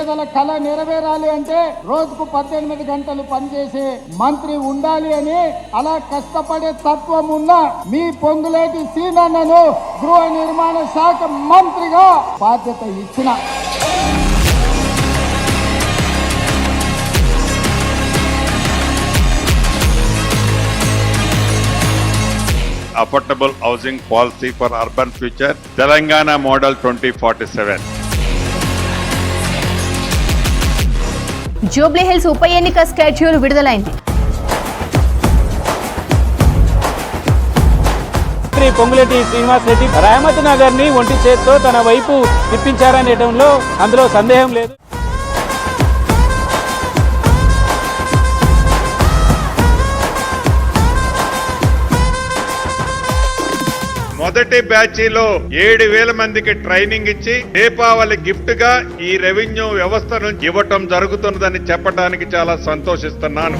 పేదల కళ నెరవేరాలి అంటే రోజుకు 18 గంటలు పనిచేసే మంత్రి ఉండాలి అని అలా కష్టపడే తత్వం ఉన్న మీ పొంగులేటి సీనన్నను గృహ నిర్మాణ శాఖ మంత్రిగా బాధ్యత ఇచ్చిన Affordable Housing Policy for Urban Future, Telangana Model 2047. Jubilee hills ఉప ఎన్నిక స్కెడ్యూల్ విడుదలైంది. పొంగులేటి శ్రీనివాస్ రెడ్డి రహమత్ నగర్ ని ఒంటి చేత్తో తన వైపు తిప్పించారనేటంలో అందులో సందేహం లేదు. మొదటి బ్యాచీలో 7,000 మందికి ట్రైనింగ్ ఇచ్చి దీపావళి గిఫ్ట్ గా ఈ రెవెన్యూ వ్యవస్థను ఇవ్వటం జరుగుతున్నదని చెప్పడానికి చాలా సంతోషిస్తున్నాను.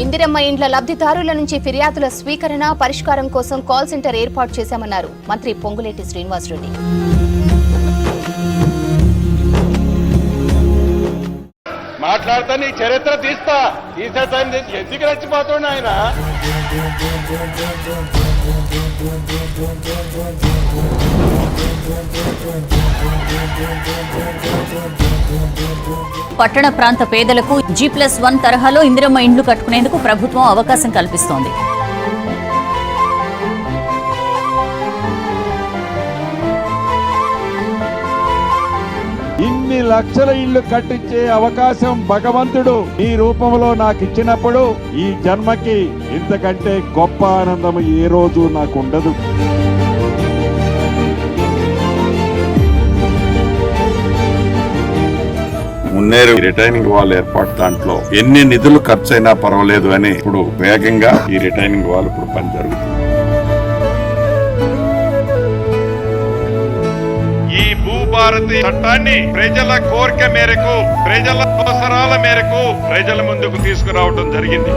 ఇందిరమ్మ ఇండ్ల లబ్ధిదారుల నుంచి ఫిర్యాదుల స్వీకరణ పరిష్కారం కోసం కాల్ సెంటర్ ఏర్పాటు చేశామన్నారు మంత్రి పొంగులేటి శ్రీనివాస్ రెడ్డి. మాట్లాడతా నీ చరిత్ర తీస్తా తీసేటైం ఎందుకు రెచ్చిపోతుండ ఆయన. పట్టణ ప్రాంత పేదలకు G+1 తరహాలో ఇందిరమ్మ ఇండ్లు కట్టుకునేందుకు ప్రభుత్వం అవకాశం కల్పిస్తోంది. ఇన్ని లక్షల ఇళ్లు కట్టించే అవకాశం భగవంతుడు ఈ రూపంలో నాకు ఇచ్చినప్పుడు ఈ జన్మకి ఇంతకంటే గొప్ప ఆనందం ఏ రోజు నాకు ఉండదు. మున్నేరు రిటైనింగ్ వాల్ ఏర్పాటు దాంట్లో ఎన్ని నిధులు ఖర్చైనా పర్వాలేదు అని ఇప్పుడు వేగంగా ఈ రిటైనింగ్ వాల్ ఇప్పుడు పని జరుగుతుంది. ఈ భూభారతి చట్టాన్ని ప్రజల కోరిక మేరకు ప్రజల అవసరాల మేరకు ప్రజల ముందుకు తీసుకురావడం జరిగింది.